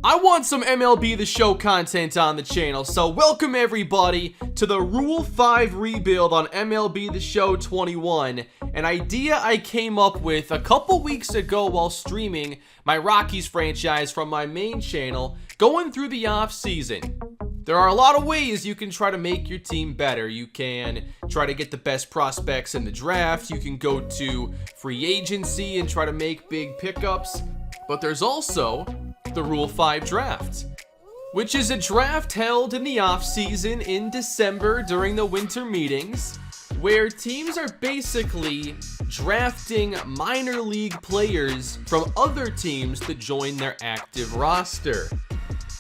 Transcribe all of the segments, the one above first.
I want some MLB The Show content on the channel, so welcome everybody to the Rule 5 rebuild on MLB The Show 21, an idea I came up with a couple weeks ago while streaming my Rockies franchise from my main channel, going through the off season. There are a lot of ways you can try to make your team better. You can try to get the best prospects in the draft, you can go to free agency and try to make big pickups, but there's also the Rule 5 draft, which is a draft held in the off-season in December during the winter meetings, where teams are basically drafting minor league players from other teams to join their active roster.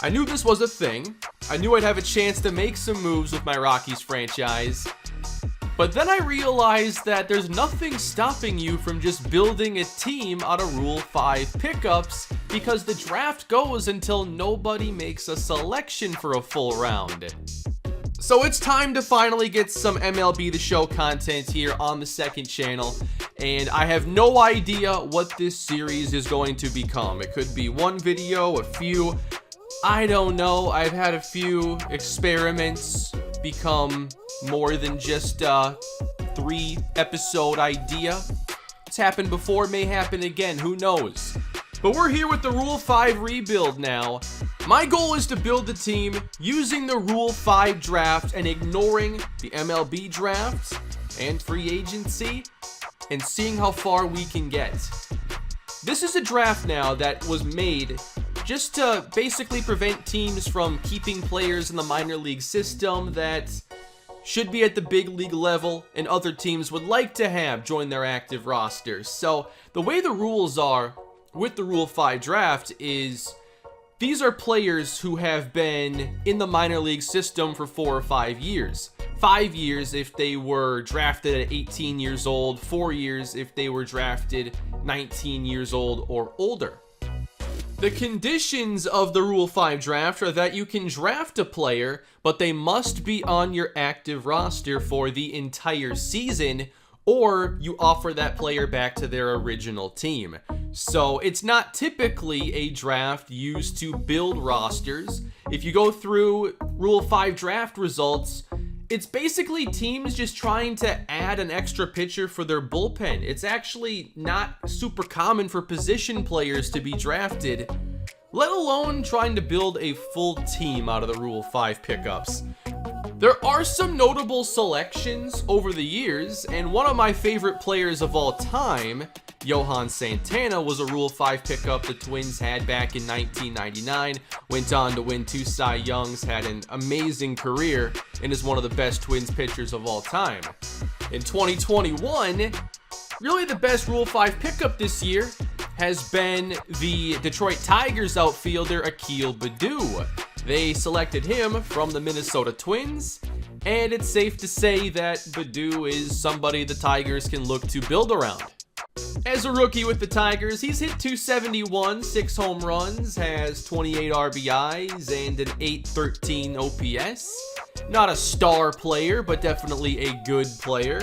I knew this was a thing. I knew I'd have a chance to make some moves with my Rockies franchise. But then I realized that there's nothing stopping you from just building a team out of Rule 5 pickups, because the draft goes until nobody makes a selection for a full round. So it's time to finally get some MLB The Show content here on the second channel, and I have no idea what this series is going to become. It could be one video, a few, I don't know. I've had a few experiments become more than just a 3-episode idea. It's happened before, may happen again, who knows? But we're here with the Rule 5 rebuild now. My goal is to build the team using the Rule 5 draft and ignoring the MLB draft and free agency and seeing how far we can get. This is a draft now that was made just to basically prevent teams from keeping players in the minor league system that should be at the big league level and other teams would like to have join their active rosters. So the way the rules are with the Rule 5 draft is these are players who have been in the minor league system for 4 or 5 years. 5 years if they were drafted at 18 years old, 4 years if they were drafted 19 years old or older. The conditions of the Rule 5 draft are that you can draft a player, but they must be on your active roster for the entire season, or you offer that player back to their original team. So it's not typically a draft used to build rosters. If you go through Rule 5 draft results, it's basically teams just trying to add an extra pitcher for their bullpen. It's actually not super common for position players to be drafted, let alone trying to build a full team out of the Rule 5 pickups. There are some notable selections over the years, and one of my favorite players of all time, Johan Santana, was a Rule 5 pickup the Twins had back in 1999, went on to win 2 Cy Youngs, had an amazing career, and is one of the best Twins pitchers of all time. In 2021, really the best Rule 5 pickup this year has been the Detroit Tigers outfielder Akil Baddoo. They selected him from the Minnesota Twins, and it's safe to say that Baddoo is somebody the Tigers can look to build around. As a rookie with the Tigers, he's hit .271, 6 home runs, has 28 RBIs, and an .813 OPS. Not a star player, but definitely a good player.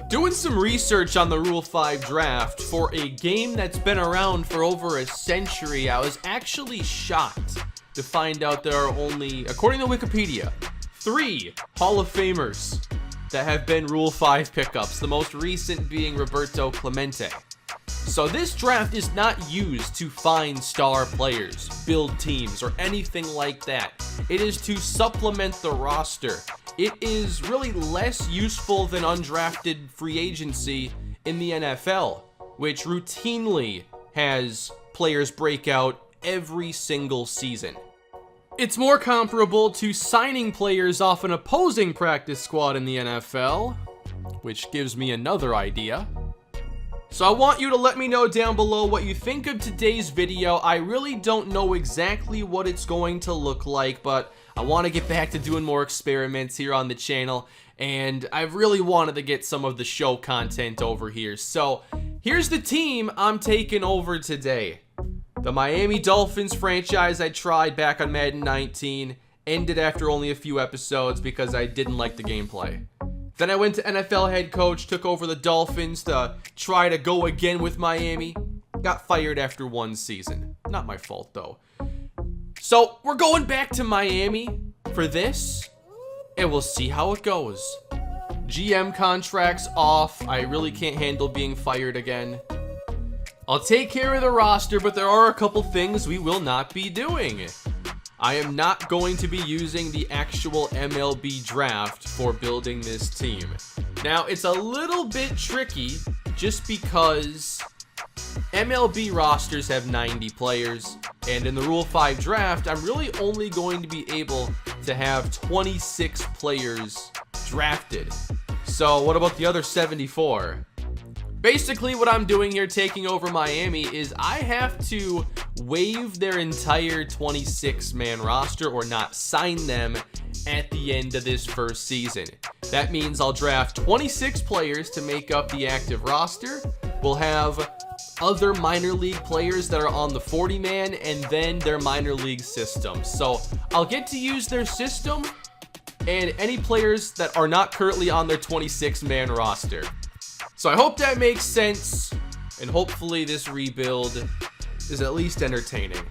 Doing some research on the Rule 5 draft for a game that's been around for over a century, I was actually shocked to find out there are only, according to Wikipedia, 3 Hall of Famers that have been Rule 5 pickups, the most recent being Roberto Clemente. So this draft is not used to find star players, build teams, or anything like that. It is to supplement the roster. It is really less useful than undrafted free agency in the NFL, which routinely has players break out every single season. It's more comparable to signing players off an opposing practice squad in the NFL, which gives me another idea. So I want you to let me know down below what you think of today's video. I really don't know exactly what it's going to look like, but I want to get back to doing more experiments here on the channel, and I really wanted to get some of the show content over here. So here's the team I'm taking over today. The Miami Dolphins franchise I tried back on Madden 19 ended after only a few episodes because I didn't like the gameplay. Then I went to NFL head coach, took over the Dolphins to try to go again with Miami. Got fired after 1 season. Not my fault though. So we're going back to Miami for this, and we'll see how it goes. GM contract's off. I really can't handle being fired again. I'll take care of the roster, but there are a couple things we will not be doing. I am not going to be using the actual MLB draft for building this team. Now, it's a little bit tricky just because MLB rosters have 90 players, and in the Rule 5 draft, I'm really only going to be able to have 26 players drafted. So what about the other 74? Basically, what I'm doing here, taking over Miami, is I have to waive their entire 26-man roster or not sign them at the end of this first season. That means I'll draft 26 players to make up the active roster. We'll have other minor league players that are on the 40-man and then their minor league system. So I'll get to use their system and any players that are not currently on their 26-man roster. So I hope that makes sense, and hopefully this rebuild is at least entertaining.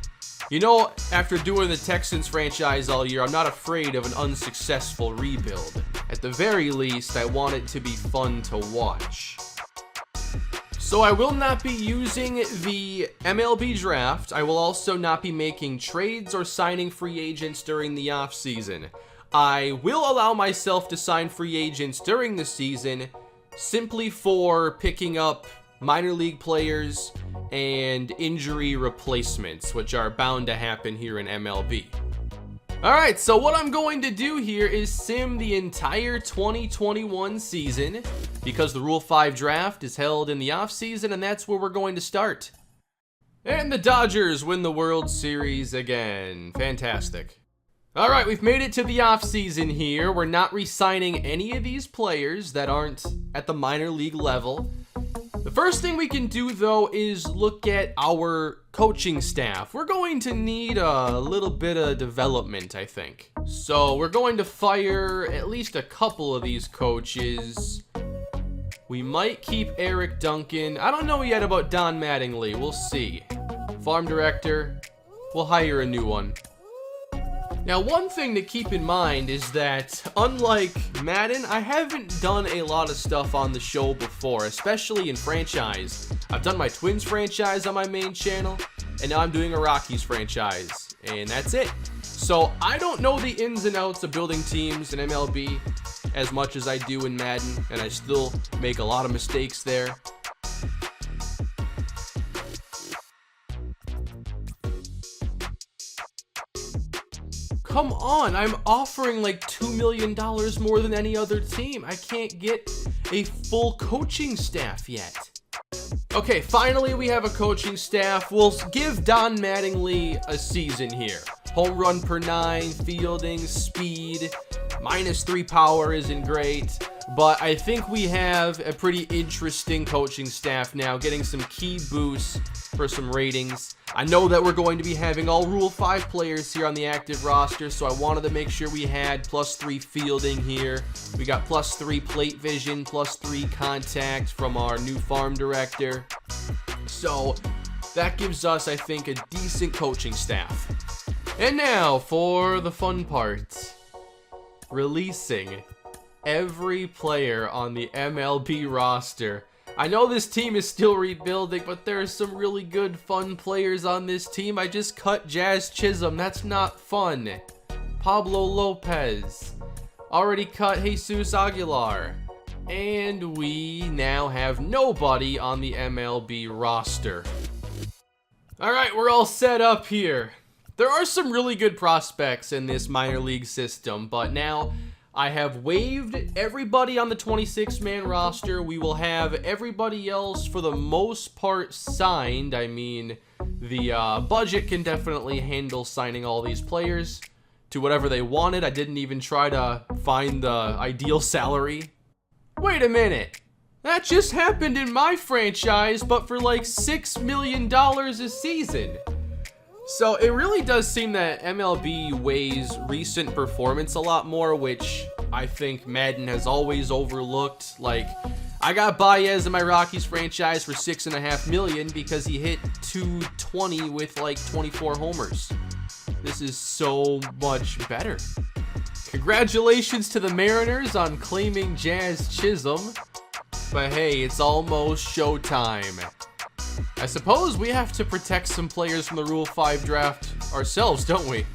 You know, after doing the Texans franchise all year, I'm not afraid of an unsuccessful rebuild. At the very least, I want it to be fun to watch. So I will not be using the MLB draft. I will also not be making trades or signing free agents during the offseason. I will allow myself to sign free agents during the season simply for picking up minor league players and injury replacements, which are bound to happen here in MLB. Alright, so what I'm going to do here is sim the entire 2021 season because the Rule 5 draft is held in the offseason, and that's where we're going to start. And the Dodgers win the World Series again. Fantastic. Alright, we've made it to the offseason here. We're not re-signing any of these players that aren't at the minor league level. The first thing we can do, though, is look at our coaching staff. We're going to need a little bit of development, I think. So we're going to fire at least a couple of these coaches. We might keep Eric Duncan. I don't know yet about Don Mattingly. We'll see. Farm director. We'll hire a new one. Now, one thing to keep in mind is that, unlike Madden, I haven't done a lot of stuff on the show before, especially in franchise. I've done my Twins franchise on my main channel, and now I'm doing a Rockies franchise, and that's it. So, I don't know the ins and outs of building teams in MLB as much as I do in Madden, and I still make a lot of mistakes there. Come on, I'm offering like $2 million more than any other team. I can't get a full coaching staff yet. Okay, finally we have a coaching staff. We'll give Don Mattingly a season here. Home run per 9, fielding, speed, -3 power isn't great. But I think we have a pretty interesting coaching staff now, getting some key boosts for some ratings. I know that we're going to be having all Rule 5 players here on the active roster, so I wanted to make sure we had +3 fielding here. We got +3 plate vision, +3 contact from our new farm director. So that gives us, I think, a decent coaching staff. And now for the fun part. Releasing every player on the MLB roster. I know this team is still rebuilding, but there are some really good, fun players on this team. I just cut Jazz Chisholm. That's not fun. Pablo Lopez. Already cut Jesus Aguilar. And we now have nobody on the MLB roster. Alright, we're all set up here. There are some really good prospects in this minor league system, but now I have waived everybody on the 26-man roster. We will have everybody else, for the most part, signed. I mean, the budget can definitely handle signing all these players to whatever they wanted. I didn't even try to find the ideal salary. Wait a minute. That just happened in my franchise, but for like $6 million a season. So it really does seem that MLB weighs recent performance a lot more, which I think Madden has always overlooked. Like, I got Baez in my Rockies franchise for $6.5 million because he hit 220 with like 24 homers. This is so much better. Congratulations to the Mariners on claiming Jazz Chisholm. But hey, it's almost showtime. I suppose we have to protect some players from the Rule 5 draft ourselves, don't we?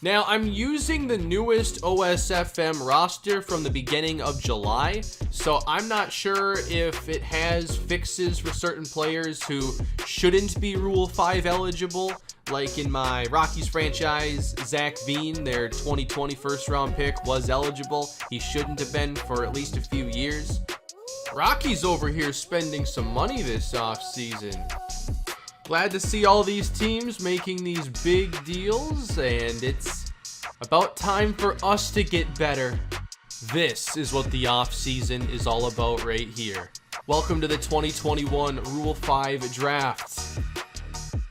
Now, I'm using the newest OSFM roster from the beginning of July, so I'm not sure if it has fixes for certain players who shouldn't be Rule 5 eligible. Like in my Rockies franchise, Zach Veen, their 2020 first-round pick, was eligible. He shouldn't have been for at least a few years. Rockies over here spending some money this offseason. Glad to see all these teams making these big deals, and it's about time for us to get better. This is what the offseason is all about right here. Welcome to the 2021 Rule 5 draft.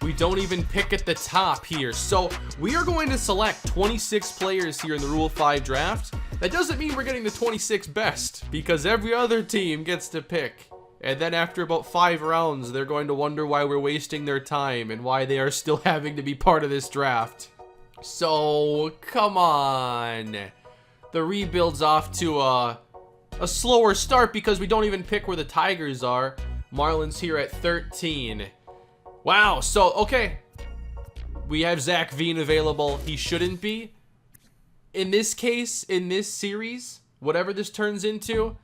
We don't even pick at the top here. So we are going to select 26 players here in the Rule 5 draft. That doesn't mean we're getting the 26 best, because every other team gets to pick. And then after about 5 rounds, they're going to wonder why we're wasting their time and why they are still having to be part of this draft. So, come on. The rebuild's off to a slower start because we don't even pick where the Tigers are. Marlins here at 13. Wow, so, okay. We have Zach Veen available. He shouldn't be. In this case, in this series, whatever this turns into,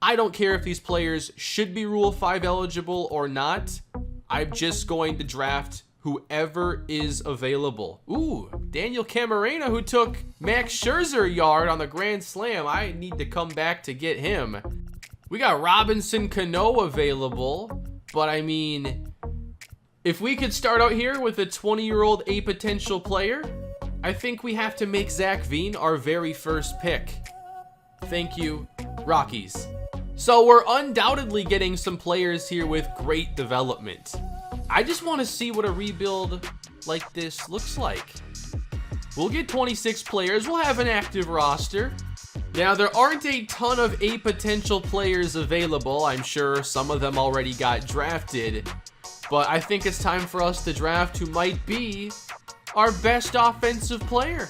I don't care if these players should be Rule 5 eligible or not. I'm just going to draft whoever is available. Ooh, Daniel Camarena, who took Max Scherzer yard on the Grand Slam. I need to come back to get him. We got Robinson Cano available, but I mean, if we could start out here with a 20-year-old A potential player, I think we have to make Zach Veen our very first pick. Thank you, Rockies. So we're undoubtedly getting some players here with great development. I just want to see what a rebuild like this looks like. We'll get 26 players. We'll have an active roster. Now, there aren't a ton of A potential players available. I'm sure some of them already got drafted. But I think it's time for us to draft who might be our best offensive player,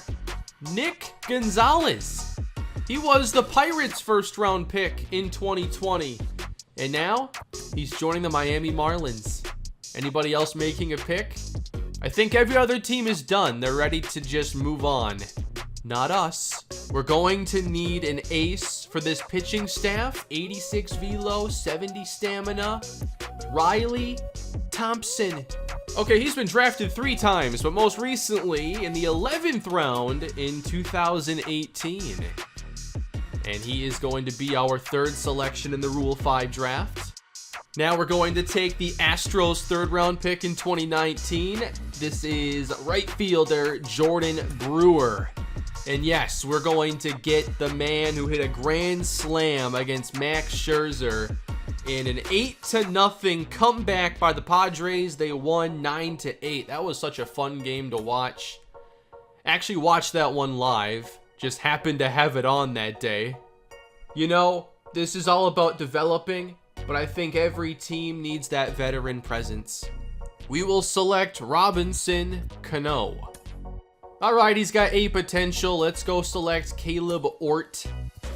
Nick Gonzalez. He was the Pirates' first-round pick in 2020, and now he's joining the Miami Marlins. Anybody else making a pick? I think every other team is done. They're ready to just move on. Not us. We're going to need an ace for this pitching staff. 86 velo, 70 stamina. Riley Thompson. Okay, he's been drafted 3 times, but most recently in the 11th round in 2018. And he is going to be our 3rd selection in the Rule 5 draft. Now we're going to take the Astros 3rd round pick in 2019. This is right fielder Jordan Brewer. And yes, we're going to get the man who hit a grand slam against Max Scherzer in an 8-0 comeback by the Padres. They won 9-8. That was such a fun game to watch. Actually watched that one live. Just happened to have it on that day. You know, this is all about developing, but I think every team needs that veteran presence. We will select Robinson Cano. Alright, he's got A potential. Let's go select Caleb Ort.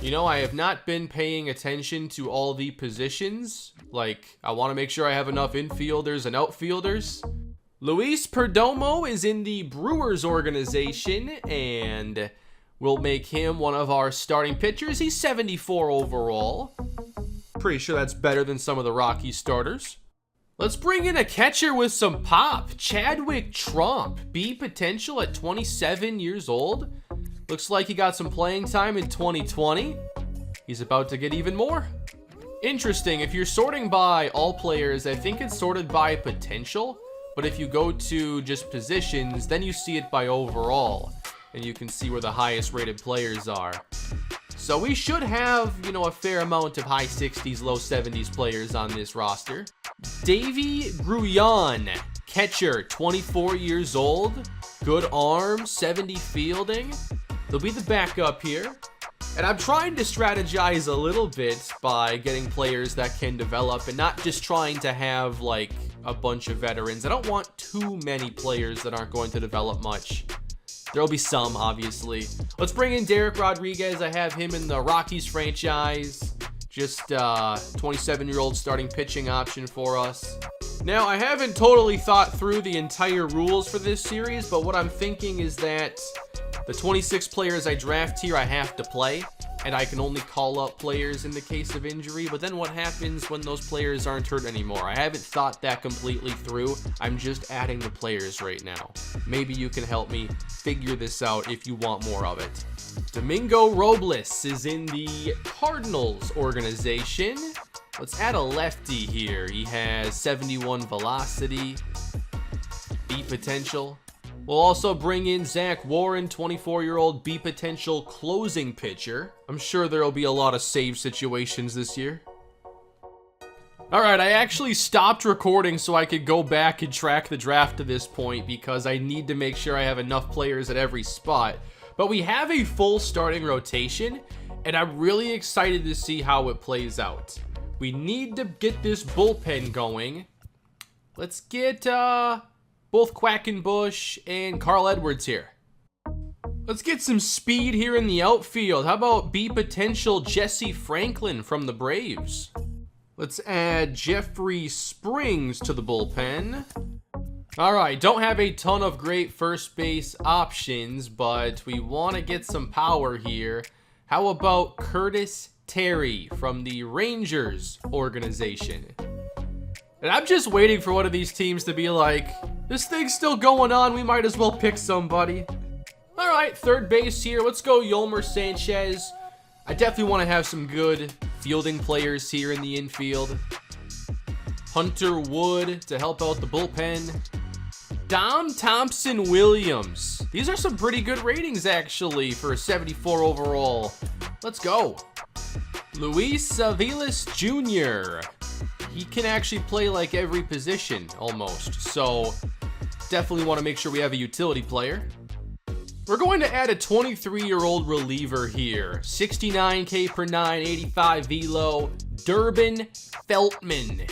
You know, I have not been paying attention to all the positions. Like, I want to make sure I have enough infielders and outfielders. Luis Perdomo is in the Brewers organization, and we'll make him one of our starting pitchers. He's 74 overall. Pretty sure that's better than some of the Rockies starters. Let's bring in a catcher with some pop. Chadwick Tromp, B potential at 27 years old. Looks like he got some playing time in 2020. He's about to get even more. Interesting, if you're sorting by all players, I think it's sorted by potential. But if you go to just positions, then you see it by overall. And you can see where the highest rated players are. So we should have, you know, a fair amount of high 60s, low 70s players on this roster. Davey Grullon, catcher, 24 years old. Good arm, 70 fielding. He'll be the backup here. And I'm trying to strategize a little bit by getting players that can develop and not just trying to have, like, a bunch of veterans. I don't want too many players that aren't going to develop much. There'll be some, obviously. Let's bring in Derek Rodriguez. I have him in the Rockies franchise. Just 27-year-old starting pitching option for us. Now, I haven't totally thought through the entire rules for this series, but what I'm thinking is that the 26 players I draft here, I have to play, and I can only call up players in the case of injury. But then what happens when those players aren't hurt anymore? I haven't thought that completely through. I'm just adding the players right now. Maybe you can help me figure this out if you want more of it. Domingo Robles is in the Cardinals organization. Let's add a lefty here. He has 71 velocity, beat potential. We'll also bring in Zach Warren, 24-year-old beat potential closing pitcher. I'm sure there'll be a lot of save situations this year. Alright, I actually stopped recording so I could go back and track the draft to this point because I need to make sure I have enough players at every spot. But we have a full starting rotation, and I'm really excited to see how it plays out. We need to get this bullpen going. Let's get both Quackenbush and Carl Edwards here. Let's get some speed here in the outfield. How about beat potential Jesse Franklin from the Braves? Let's add Jeffrey Springs to the bullpen. All right, don't have a ton of great first base options, but we want to get some power here. How about Curtis Terry from the Rangers organization? And I'm just waiting for one of these teams to be like, this thing's still going on, we might as well pick somebody. All right, third base here. Let's go Yolmer Sanchez. I definitely want to have some good fielding players here in the infield. Hunter Wood to help out the bullpen. Dom Thompson Williams. These are some pretty good ratings, actually, for a 74 overall. Let's go. Luis Aviles Jr. He can actually play like every position, almost. So, definitely want to make sure we have a utility player. We're going to add a 23-year-old reliever here. 69K per 9, 85 velo. Durbin Feltman.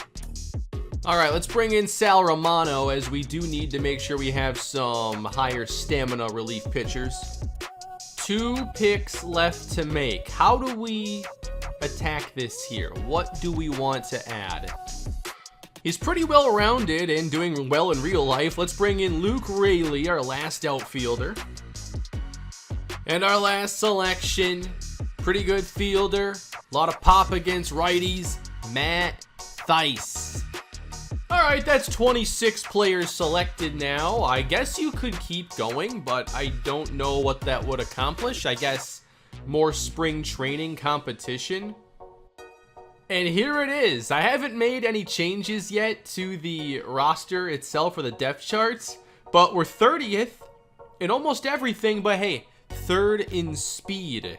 All right, let's bring in Sal Romano, as we do need to make sure we have some higher stamina relief pitchers. 2 picks left to make. How do we attack this here? What do we want to add? He's pretty well-rounded and doing well in real life. Let's bring in Luke Raley, our last outfielder. And our last selection, pretty good fielder. A lot of pop against righties, Matt Thaiss. All right, that's 26 players selected now. I guess you could keep going, but I don't know what that would accomplish. I guess more spring training competition. And here it is. I haven't made any changes yet to the roster itself or the depth charts, but we're 30th in almost everything, but hey, 3rd in speed.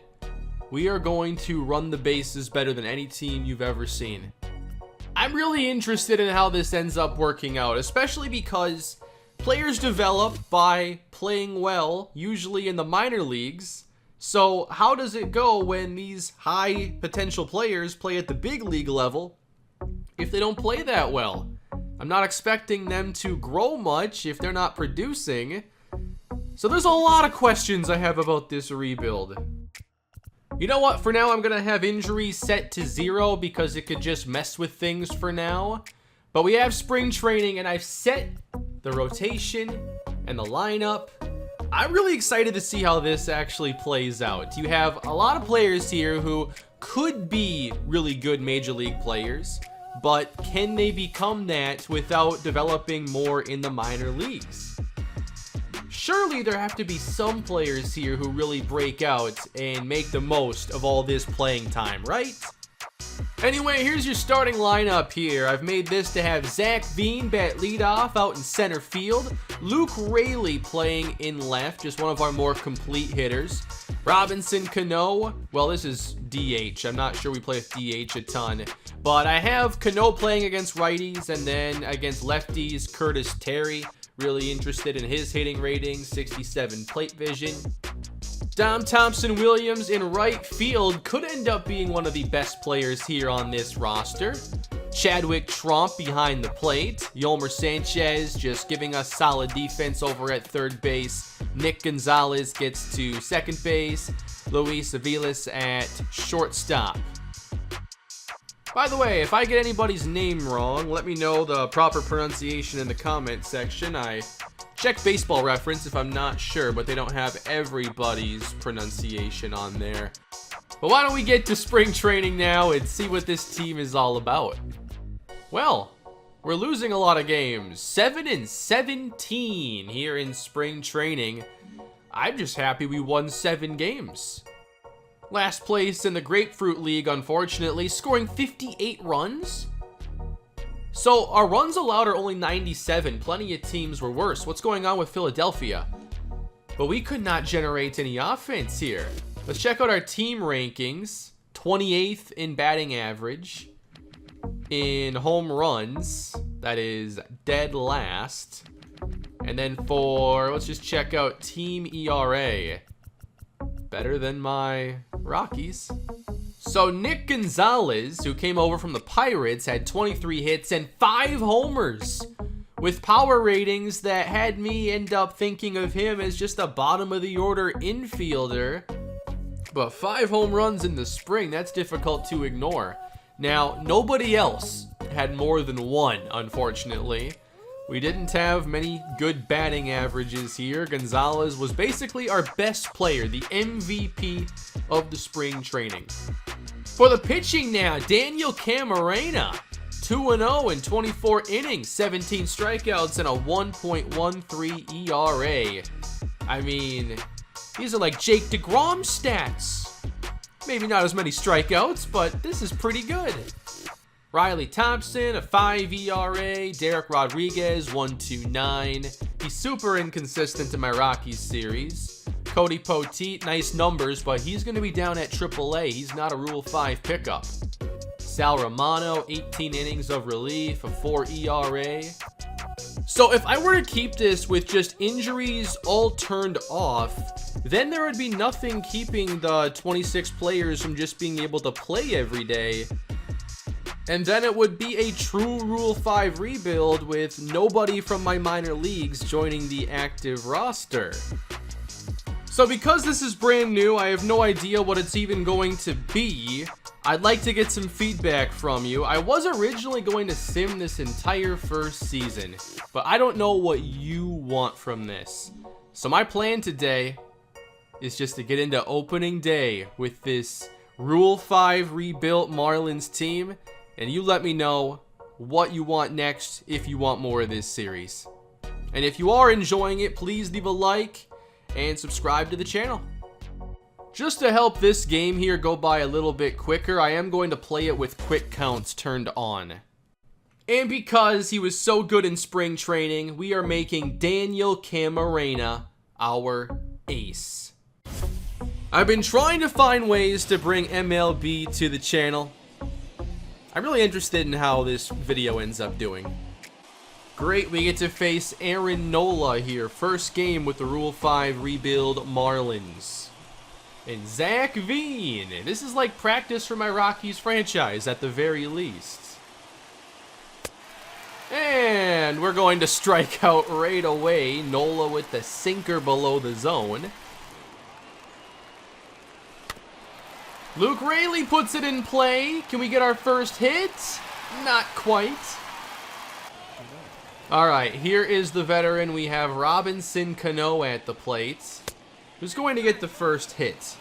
We are going to run the bases better than any team you've ever seen. I'm really interested in how this ends up working out, especially because players develop by playing well, usually in the minor leagues. So how does it go when these high potential players play at the big league level if they don't play that well? I'm not expecting them to grow much if they're not producing. So there's a lot of questions I have about this rebuild. You know what? For now, I'm going to have injuries set to 0 because it could just mess with things for now. But we have spring training, and I've set the rotation and the lineup. I'm really excited to see how this actually plays out. You have a lot of players here who could be really good major league players, but can they become that without developing more in the minor leagues? Surely there have to be some players here who really break out and make the most of all this playing time, right? Anyway, here's your starting lineup here. I've made this to have Zach Veen bat leadoff out in center field. Luke Raley playing in left, just one of our more complete hitters. Robinson Cano, well, this is DH. I'm not sure we play with DH a ton. But I have Cano playing against righties, and then against lefties, Curtis Terry. Really interested in his hitting rating, 67 plate vision. Dom Thompson Williams in right field could end up being one of the best players here on this roster. Chadwick Trump behind the plate. Yolmer Sanchez just giving us solid defense over at third base. Nick Gonzalez gets to second base. Luis Aviles at shortstop. By the way, if I get anybody's name wrong, let me know the proper pronunciation in the comment section. I check Baseball Reference if I'm not sure, but they don't have everybody's pronunciation on there. But why don't we get to spring training now and see what this team is all about? Well, we're losing a lot of games. 7-17 here in spring training. I'm just happy we won 7 games. Last place in the Grapefruit League, unfortunately, scoring 58 runs. So our runs allowed are only 97. Plenty of teams were worse. What's going on with Philadelphia? But we could not generate any offense here. Let's check out our team rankings. 28th in batting average. In home runs, that is dead last. And then let's just check out team ERA. Better than my Rockies. So Nick Gonzalez, who came over from the Pirates, had 23 hits and 5 homers. With power ratings that had me end up thinking of him as just a bottom of the order infielder. But 5 home runs in the spring, that's difficult to ignore. Now, nobody else had more than 1, unfortunately. We didn't have many good batting averages here. Gonzalez was basically our best player, the MVP of the spring training. For the pitching now, Daniel Camarena, 2-0 in 24 innings, 17 strikeouts, and a 1.13 ERA. I mean, these are like Jake DeGrom stats. Maybe not as many strikeouts, but this is pretty good. Riley Thompson, a 5 ERA. Derek Rodriguez, 1.29. He's super inconsistent in my Rockies series. Cody Poteet, nice numbers, but he's going to be down at AAA. He's not a Rule 5 pickup. Sal Romano, 18 innings of relief, a 4 ERA. So if I were to keep this with just injuries all turned off, then there would be nothing keeping the 26 players from just being able to play every day. And then it would be a true Rule 5 rebuild with nobody from my minor leagues joining the active roster. So because this is brand new, I have no idea what it's even going to be. I'd like to get some feedback from you. I was originally going to sim this entire first season, but I don't know what you want from this. So my plan today is just to get into opening day with this Rule 5 rebuilt Marlins team, and you let me know what you want next if you want more of this series. And if you are enjoying it, please leave a like and subscribe to the channel. Just to help this game here go by a little bit quicker, I am going to play it with quick counts turned on. And because he was so good in spring training, we are making Daniel Camarena our ace. I've been trying to find ways to bring MLB to the channel. I'm really interested in how this video ends up doing. Great, we get to face Aaron Nola here. First game with the Rule 5 rebuild Marlins. And Zach Veen. This is like practice for my Rockies franchise at the very least. And we're going to strike out right away. Nola with the sinker below the zone. Luke Raley puts it in play. Can we get our first hit? Not quite. Alright, here is the veteran. We have Robinson Cano at the plate. Who's going to get the first hit?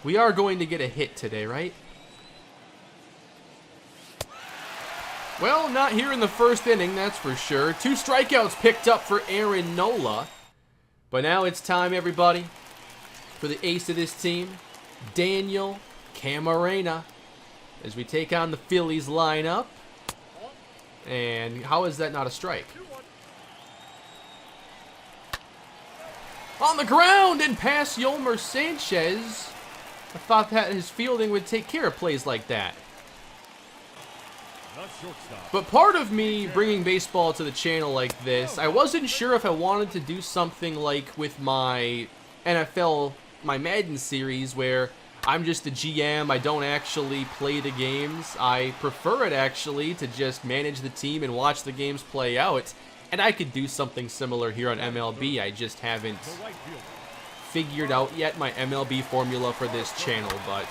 We are going to get a hit today, right? Well, not here in the first inning, that's for sure. 2 strikeouts picked up for Aaron Nola. But now it's time, everybody, for the ace of this team, Daniel Camarena, as we take on the Phillies lineup. And how is that not a strike? On the ground and past Yolmer Sanchez. I thought that his fielding would take care of plays like that. But part of me bringing baseball to the channel like this, I wasn't sure if I wanted to do something like with my NFL, my Madden series, where I'm just a GM. I don't actually play the games. I prefer it actually to just manage the team and watch the games play out. And I could do something similar here on MLB. I just haven't figured out yet my MLB formula for this channel, but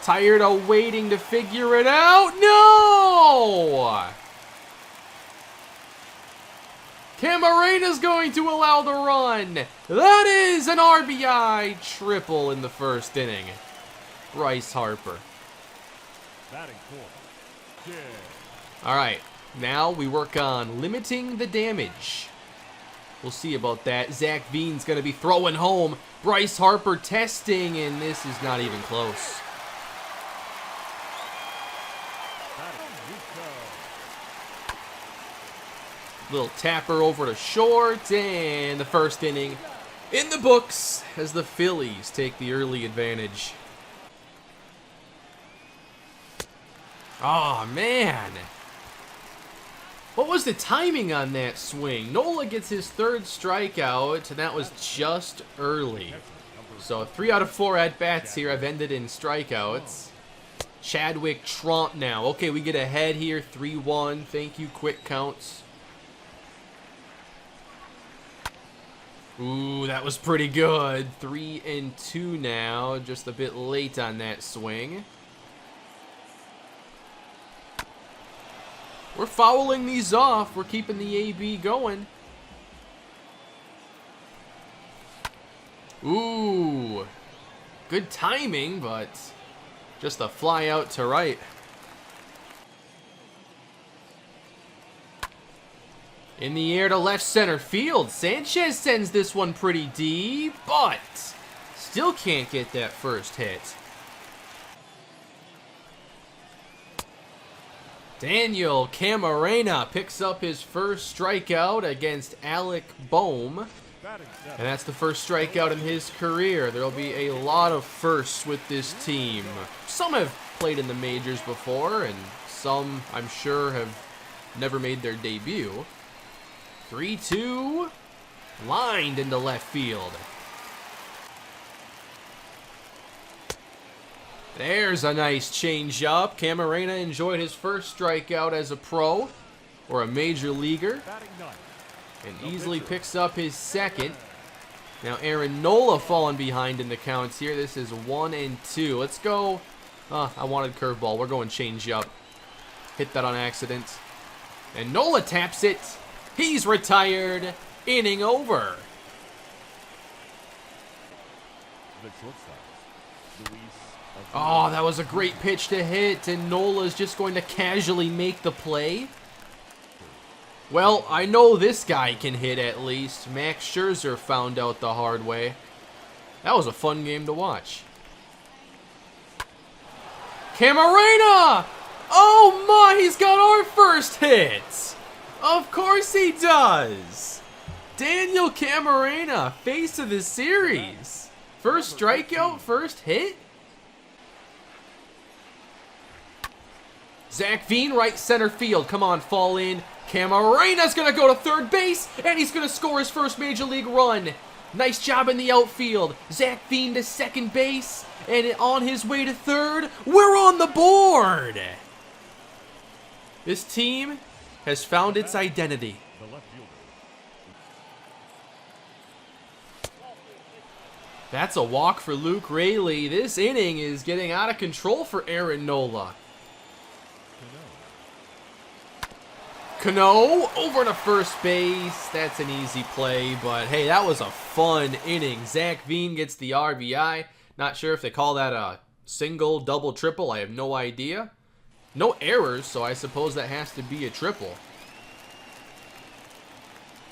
tired of waiting to figure it out? No! Camarena's going to allow the run. That is an RBI triple in the first inning. Bryce Harper. All right, now we work on limiting the damage. We'll see about that. Zach Veen's going to be throwing home. Bryce Harper testing, and this is not even close. Little tapper over to short, and the first inning in the books as the Phillies take the early advantage. Oh, man. What was the timing on that swing? Nola gets his third strikeout, and that was just early. So 3 out of 4 at-bats here have ended in strikeouts. Chadwick Tromp now. Okay, we get ahead here, 3-1. Thank you, quick counts. Ooh, that was pretty good. 3-2 now. Just a bit late on that swing. We're fouling these off. We're keeping the AB going. Ooh. Good timing, but just a fly out to right. In the air to left center field. Sanchez sends this one pretty deep, but still can't get that first hit. Daniel Camarena picks up his first strikeout against Alec Boehm. And that's the first strikeout in his career. There'll be a lot of firsts with this team. Some have played in the majors before, and some, I'm sure, have never made their debut. 3-2, lined into left field. There's a nice changeup. Camarena enjoyed his first strikeout as a pro or a major leaguer and easily picks up his second. Now Aaron Nola falling behind in the counts here. This is 1-2. Let's go. I wanted curveball. We're going changeup. Hit that on accident. And Nola taps it. He's retired. Inning over. Oh, that was a great pitch to hit, and Nola's just going to casually make the play. Well, I know this guy can hit at least. Max Scherzer found out the hard way. That was a fun game to watch. Camarena! Oh my, he's got our first hit! Of course he does! Daniel Camarena, face of the series. First strikeout, first hit? Zach Veen, right center field. Come on, fall in. Camarena's going to go to third base, and he's going to score his first major league run. Nice job in the outfield. Zach Veen to second base, and on his way to third, we're on the board. This team has found its identity. That's a walk for Luke Raley. This inning is getting out of control for Aaron Nola. Cano over to first base. That's an easy play, but hey, that was a fun inning. Zach Veen gets the RBI. Not sure if they call that a single, double, triple. I have no idea. No errors, so I suppose that has to be a triple.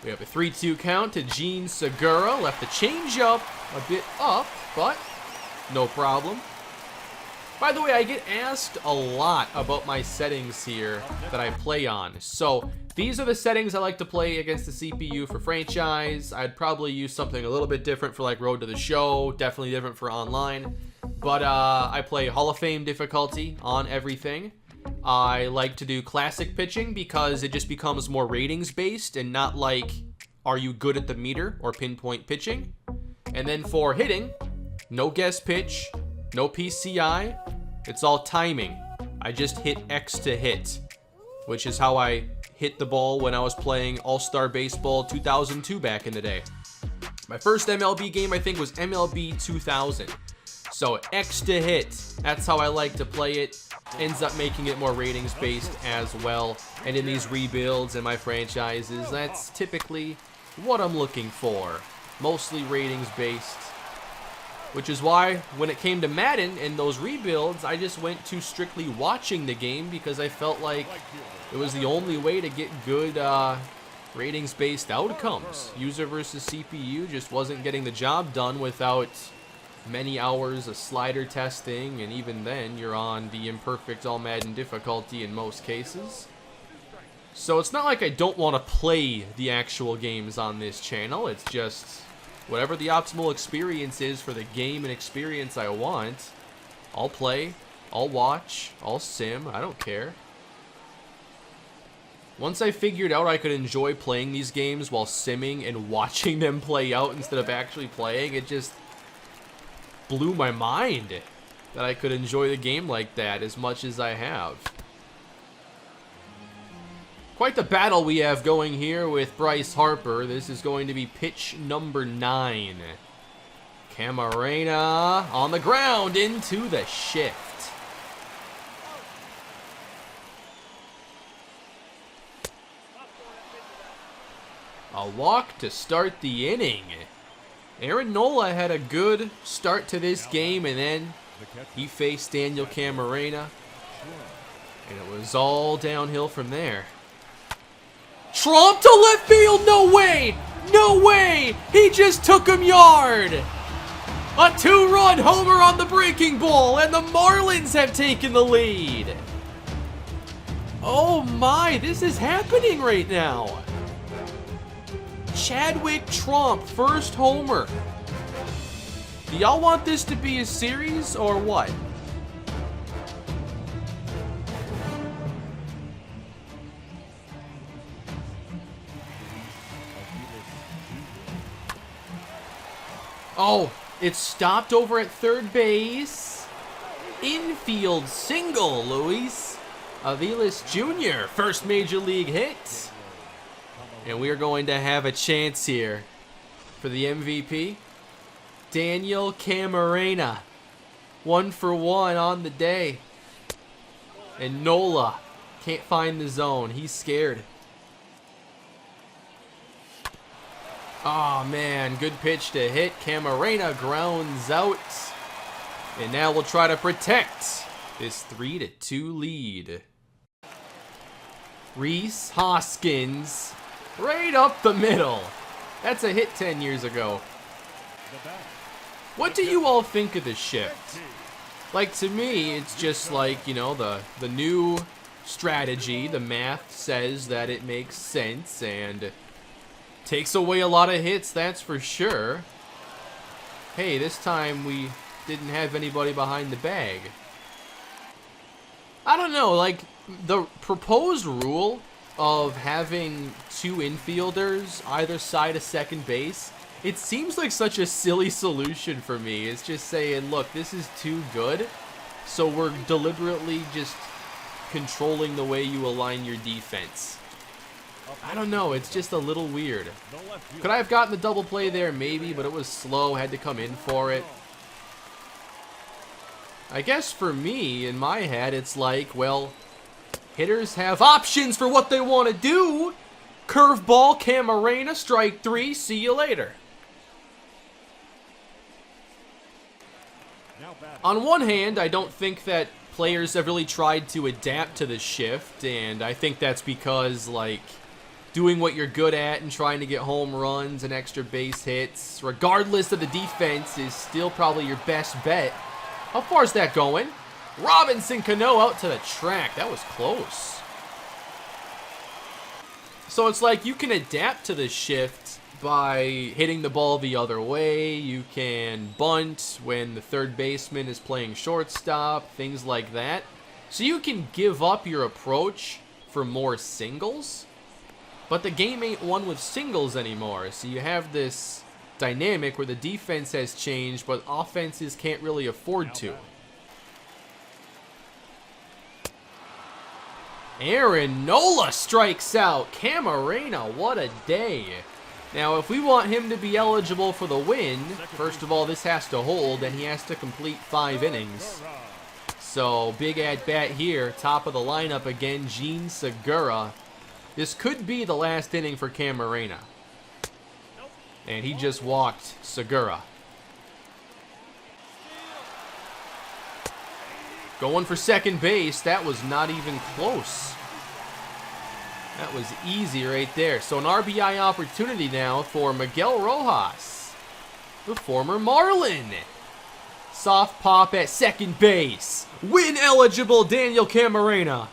We have a 3-2 count to Gene Segura. Left the changeup a bit up, but no problem. By the way, I get asked a lot about my settings here that I play on. So these are the settings I like to play against the CPU for franchise. I'd probably use something a little bit different for like Road to the Show, definitely different for online. But I play Hall of Fame difficulty on everything. I like to do classic pitching because it just becomes more ratings based and not like, are you good at the meter or pinpoint pitching? And then for hitting, no guess pitch, No PCI. It's all timing. I just hit X to hit, which is how I hit the ball when I was playing All-Star Baseball 2002 back in the day. My first MLB game, I think, was MLB 2000. So X to hit, that's how I like to play it. Ends up making it more ratings based as well. And in these rebuilds and my franchises, that's typically what I'm looking for. Mostly ratings based. Which is why when it came to Madden and those rebuilds, I just went to strictly watching the game because I felt like it was the only way to get good ratings based outcomes. User versus CPU just wasn't getting the job done without many hours of slider testing, and even then you're on the imperfect all Madden difficulty in most cases. So it's not like I don't want to play the actual games on this channel. It's just whatever the optimal experience is for the game and experience I want, I'll play, I'll watch, I'll sim, I don't care. Once I figured out I could enjoy playing these games while simming and watching them play out instead of actually playing, it just blew my mind that I could enjoy the game like that as much as I have. Quite the battle we have going here with Bryce Harper. This is going to be pitch number 9. Camarena on the ground into the shift. A walk to start the inning. Aaron Nola had a good start to this game, and then he faced Daniel Camarena, and it was all downhill from there. Trump to left field, no way! No way! He just took him yard! A 2-run homer on the breaking ball, and the Marlins have taken the lead. Oh my, this is happening right now. Chadwick Trump, first homer. Do y'all want this to be a series or what? Oh, it's stopped over at third base. Infield single, Luis Aviles Jr., first major league hit. And we are going to have a chance here for the MVP. Daniel Camarena, 1 for 1 on the day. And Nola can't find the zone. He's scared. Oh man, good pitch to hit. Camarena grounds out. And now we'll try to protect this 3-2 lead. Rhys Hoskins, right up the middle. That's a hit 10 years ago. What do you all think of the shift? Like, to me, it's just like, you know, the new strategy. The math says that it makes sense and takes away a lot of hits, that's for sure. Hey, this time we didn't have anybody behind the bag. I don't know, like, the proposed rule of having 2 infielders either side of second base, it seems like such a silly solution for me. It's just saying, look, this is too good, so we're deliberately just controlling the way you align your defense. I don't know, it's just a little weird. Could I have gotten the double play there? Maybe, but it was slow, had to come in for it. I guess for me, in my head, it's like, well, hitters have options for what they want to do. Curveball, Camarena, strike 3, see you later. On one hand, I don't think that players have really tried to adapt to the shift, and I think that's because, like, doing what you're good at and trying to get home runs and extra base hits, regardless of the defense, is still probably your best bet. How far is that going? Robinson Cano out to the track. That was close. So it's like you can adapt to the shift by hitting the ball the other way. You can bunt when the third baseman is playing shortstop, things like that. So you can give up your approach for more singles. But the game ain't won with singles anymore. So you have this dynamic where the defense has changed, but offenses can't really afford to. Aaron Nola strikes out. Camarena, what a day. Now, if we want him to be eligible for the win, first of all, this has to hold, and he has to complete 5 innings. So, big at-bat here. Top of the lineup again, Gene Segura. This could be the last inning for Camarena. And he just walked Segura. Going for second base. That was not even close. That was easy right there. So an RBI opportunity now for Miguel Rojas, the former Marlin. Soft pop at second base. Win eligible Daniel Camarena.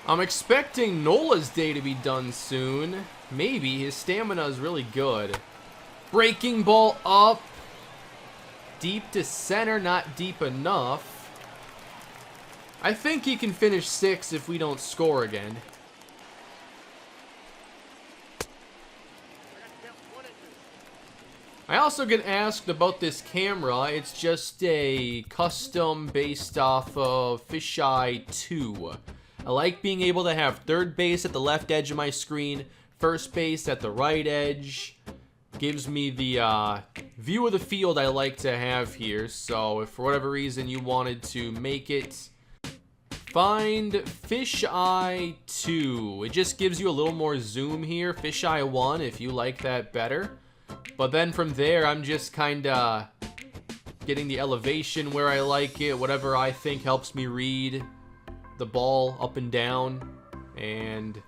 I'm expecting Nola's day to be done soon. Maybe. His stamina is really good. Breaking ball up. Deep to center, not deep enough. I think he can finish 6 if we don't score again. I also get asked about this camera. It's just a custom based off of Fisheye 2. I like being able to have third base at the left edge of my screen, first base at the right edge. Gives me the view of the field I like to have here. So if for whatever reason you wanted to make it, find Fisheye 2. It just gives you a little more zoom here. Fisheye 1 if you like that better. But then from there, I'm just kind of getting the elevation where I like it. Whatever I think helps me read the ball up and down. And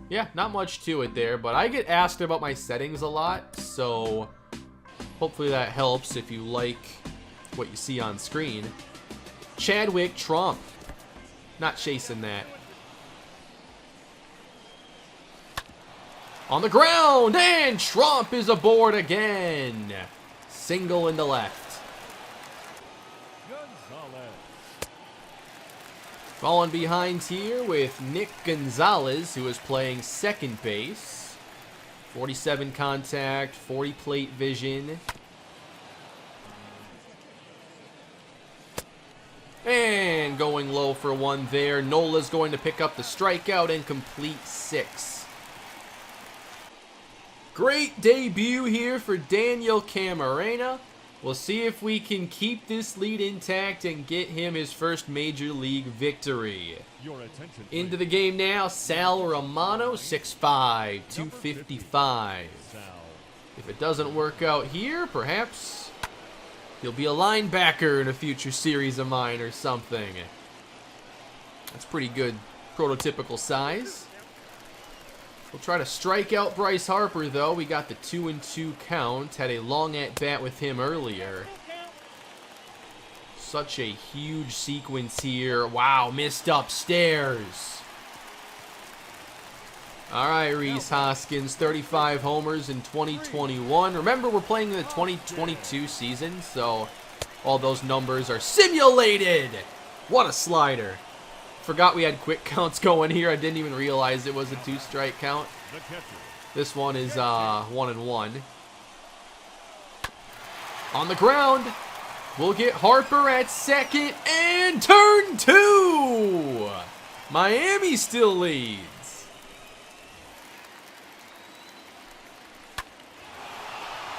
yeah, not much to it there. But I get asked about my settings a lot. So hopefully that helps if you like what you see on screen. Chadwick Trump. Not chasing that. On the ground, and Trump is aboard again. Single into left. Falling behind here with Nick Gonzalez, who is playing second base. 47 contact, 40 plate vision. And going low for 1 there. Nola's going to pick up the strikeout and complete 6. Great debut here for Daniel Camarena. We'll see if we can keep this lead intact and get him his first major league victory. Into the game now, Sal Romano, 6'5", 255. If it doesn't work out here, perhaps he'll be a linebacker in a future series of mine or something. That's pretty good prototypical size. We'll try to strike out Bryce Harper, though. We got the 2-2 count. Had a long at-bat with him earlier. Such a huge sequence here. Wow, missed upstairs. All right, Rhys Hoskins, 35 homers in 2021. Remember, we're playing in the 2022 season, so all those numbers are simulated. What a slider. Forgot we had quick counts going here. I didn't even realize it was a 2-strike count. This one is 1-1. On the ground, we'll get Harper at second and turn 2. Miami still leads.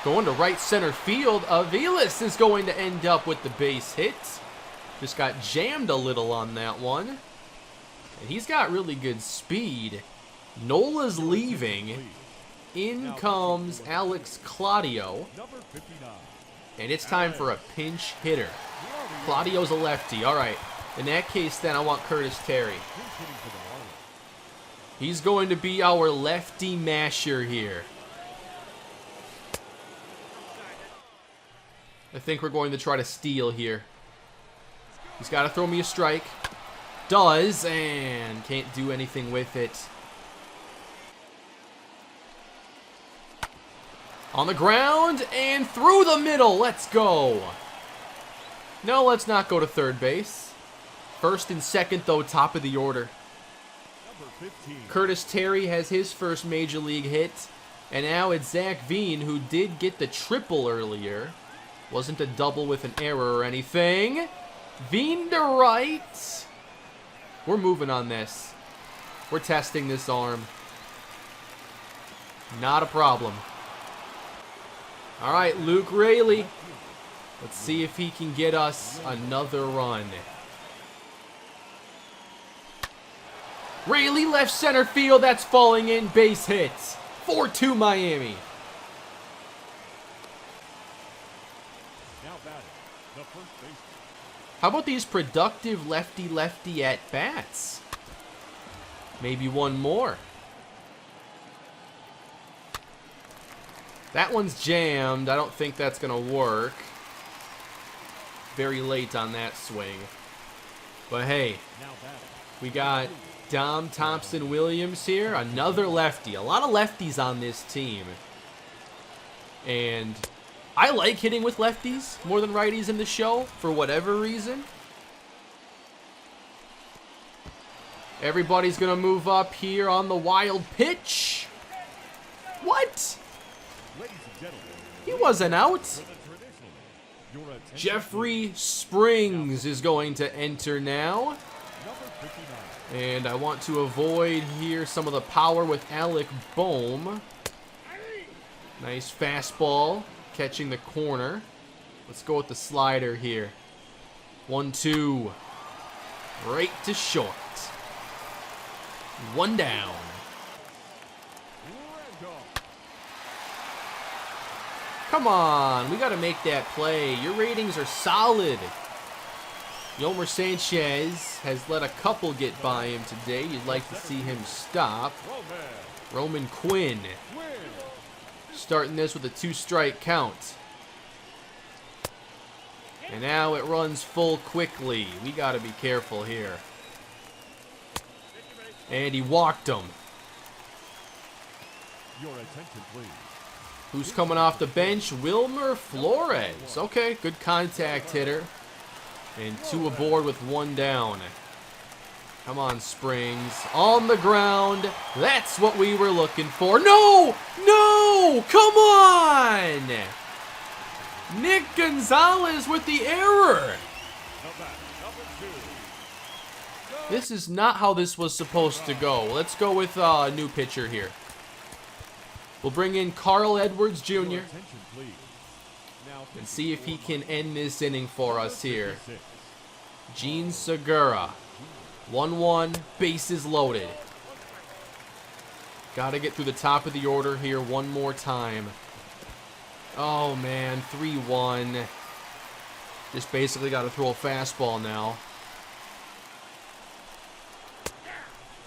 Going to right center field. Aviles is going to end up with the base hit. Just got jammed a little on that one. And he's got really good speed. Nola's leaving. In comes Alex Claudio. And it's time for a pinch hitter. Claudio's a lefty. All right. In that case, then, I want Curtis Terry. He's going to be our lefty masher here. I think we're going to try to steal here. He's got to throw me a strike. Does, and can't do anything with it. On the ground, and through the middle. Let's go. No, let's not go to third base. First and second, though, top of the order. Curtis Terry has his first major league hit. And now it's Zach Veen, who did get the triple earlier. Wasn't a double with an error or anything. Veen to right. We're moving on this. We're testing this arm. Not a problem. All right, Luke Raley. Let's see if he can get us another run. Raley left center field. That's falling in. Base hit. 4-2 Miami. How about these productive lefty-lefty at-bats? Maybe one more. That one's jammed. I don't think that's going to work. Very late on that swing. But hey, we got Dom Thompson-Williams here. Another lefty. A lot of lefties on this team. And I like hitting with lefties more than righties in the show for whatever reason. Everybody's going to move up here on the wild pitch. What? He wasn't out. Jeffrey Springs is going to enter now. And I want to avoid here some of the power with Alec Bohm. Nice fastball. Catching the corner. Let's go with the slider here. 1-2. Right to short. One down. Come on. We got to make that play. Your ratings are solid. Yomer Sanchez has let a couple get by him today. You'd like to see him stop. Roman Quinn. Starting this with a 2-strike count. And now it runs full quickly. We got to be careful here. And he walked him. Your attention, please. Who's coming off the bench? Wilmer Flores. Okay, good contact hitter. And 2 aboard with 1 down. Come on, Springs. On the ground. That's what we were looking for. No! No! Come on! Nick Gonzalez with the error. This is not how this was supposed to go. Let's go with a new pitcher here. We'll bring in Carl Edwards Jr. and see if he can end this inning for us here. Gene Segura. 1-1, bases loaded. Got to get through the top of the order here one more time. Oh, man, 3-1. Just basically got to throw a fastball now.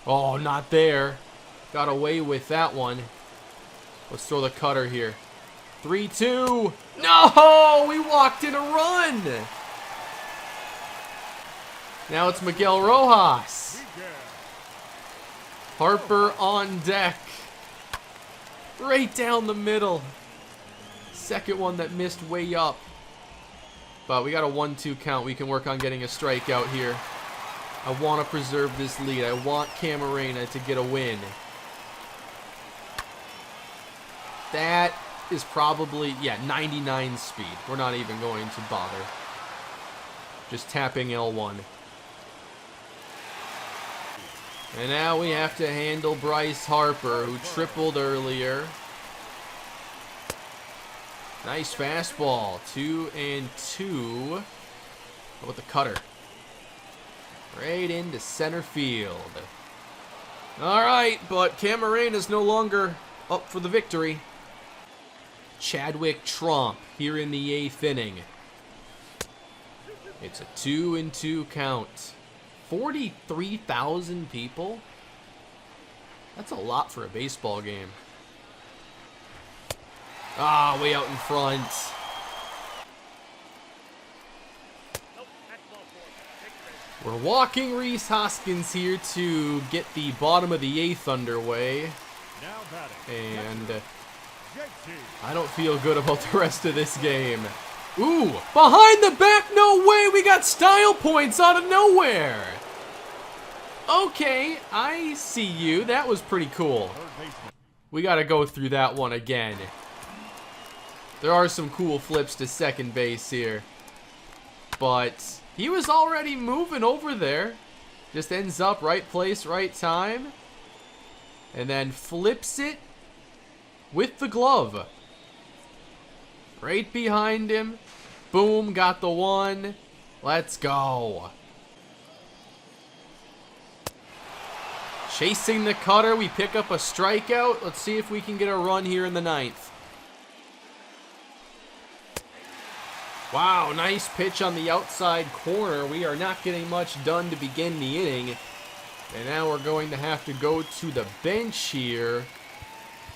Oh, not there. Got away with that one. Let's throw the cutter here. 3-2. No! We walked in a run! Now it's Miguel Rojas. Harper on deck. Right down the middle. Second one that missed way up. But we got a 1-2 count. We can work on getting a strikeout here. I want to preserve this lead. I want Camarena to get a win. That is probably, 99 speed. We're not even going to bother. Just tapping L1. And now we have to handle Bryce Harper, who tripled earlier. Nice fastball. 2-2. How about the cutter? Right into center field. All right, but Camarena is no longer up for the victory. Chadwick Tromp here in the 8th inning. It's a 2-2 count. 43,000 people? That's a lot for a baseball game. Ah, way out in front. We're walking Rhys Hoskins here to get the bottom of the 8th underway. And I don't feel good about the rest of this game. Ooh, behind the back, no way, we got style points out of nowhere. Okay, I see you. That was pretty cool. We got to go through that one again. There are some cool flips to second base here. But he was already moving over there. Just ends up right place, right time. And then flips it with the glove. Right behind him. Boom, got the one. Let's go. Chasing the cutter, we pick up a strikeout. Let's see if we can get a run here in the ninth. Wow, nice pitch on the outside corner. We are not getting much done to begin the inning. And now we're going to have to go to the bench here.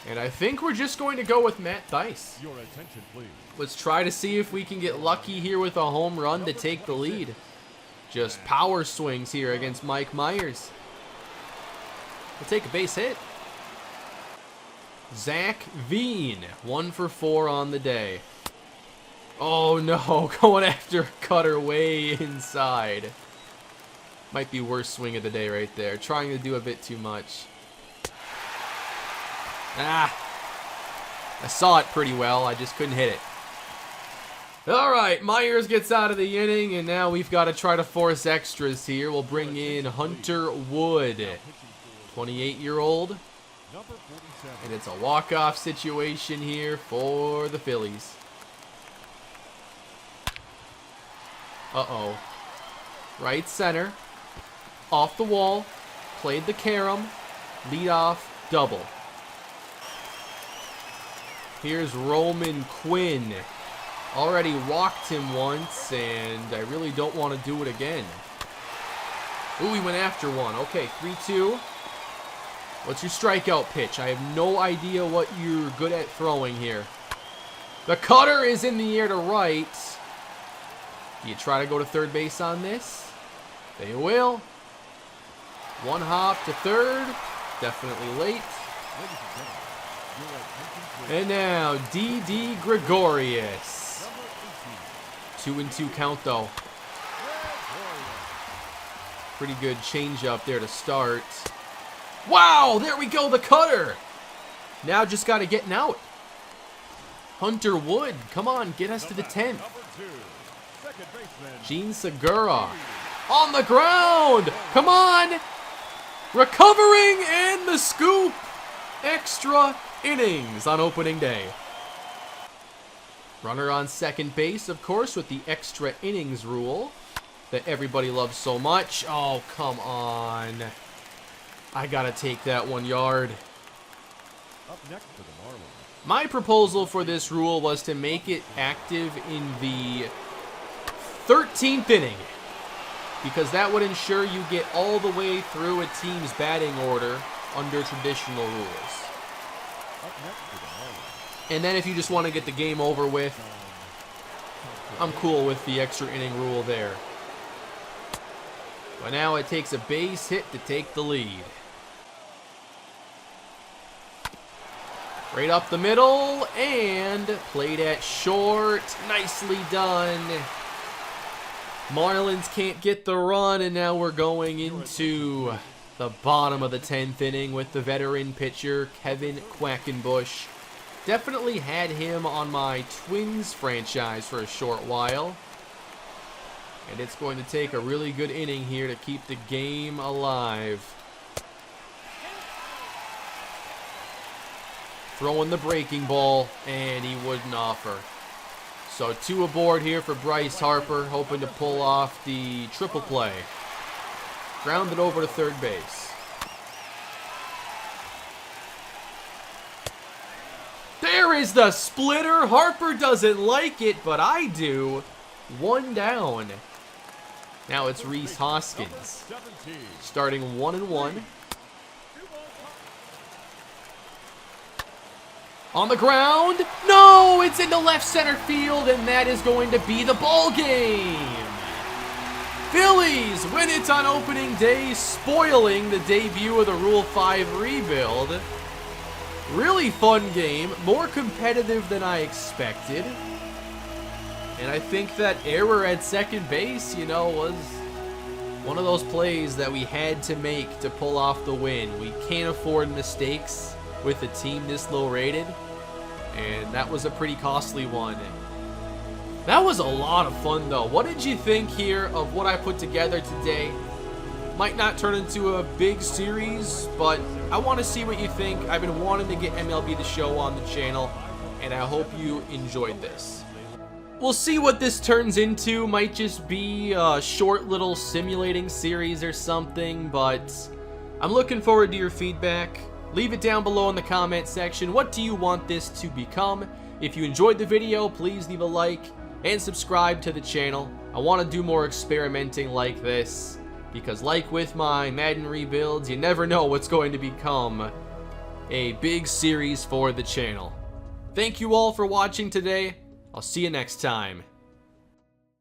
And I think we're just going to go with Matt Dice. Your attention, please. Let's try to see if we can get lucky here with a home run to take the lead. Just power swings here against Mike Myers. We'll take a base hit. Zach Veen, 1 for 4 on the day. Oh no, going after a cutter way inside. Might be worst swing of the day right there. Trying to do a bit too much. I saw it pretty well. I just couldn't hit it. Alright, Myers gets out of the inning, and now we've got to try to force extras here. We'll bring in Hunter Wood, 28-year-old. And it's a walk-off situation here for the Phillies. Uh-oh. Right center. Off the wall. Played the carom. Leadoff double. Here's Roman Quinn. Already walked him once, and I really don't want to do it again. Ooh, he went after one. Okay, 3-2. What's your strikeout pitch? I have no idea what you're good at throwing here. The cutter is in the air to right. Do you try to go to third base on this? They will. One hop to third. Definitely late. And now, D.D. Gregorius. 2-2 count, though. Pretty good changeup there to start. Wow, there we go, the cutter. Now just got to get an out. Hunter Wood, come on, get us to the 10th. Gene Segura on the ground. Come on. Recovering and the scoop. Extra innings on opening day. Runner on second base, of course, with the extra innings rule that everybody loves so much. Oh, come on. I gotta take that 1 yard. Up next for the Marlins. My proposal for this rule was to make it active in the 13th inning, because that would ensure you get all the way through a team's batting order under traditional rules. Up next for the Marlins. And then if you just want to get the game over with, I'm cool with the extra inning rule there. But now it takes a base hit to take the lead. Right up the middle, and played at short. Nicely done. Marlins can't get the run, and now we're going into the bottom of the 10th inning with the veteran pitcher, Kevin Quackenbush. Definitely had him on my Twins franchise for a short while. And it's going to take a really good inning here to keep the game alive. Throwing the breaking ball, and he wouldn't offer. So 2 aboard here for Bryce Harper, hoping to pull off the triple play. Grounded over to third base. There is the splitter. Harper doesn't like it, but I do. 1 down. Now it's Rhys Hoskins. Starting 1-1. On the ground. No, it's into left center field, and that is going to be the ball game. Phillies win it on opening day, spoiling the debut of the Rule 5 rebuild. Really fun game, more competitive than I expected. And I think that error at second base, was one of those plays that we had to make to pull off the win. We can't afford mistakes with a team this low rated, and that was a pretty costly one. That was a lot of fun though. What did you think here of what I put together today? Might not turn into a big series, but I want to see what you think. I've been wanting to get MLB The Show on the channel, and I hope you enjoyed this. We'll see what this turns into. Might just be a short little simulating series or something, but I'm looking forward to your feedback. Leave it down below in the comment section. What do you want this to become? If you enjoyed the video, please leave a like and subscribe to the channel. I want to do more experimenting like this, because like with my Madden rebuilds, you never know what's going to become a big series for the channel. Thank you all for watching today. I'll see you next time.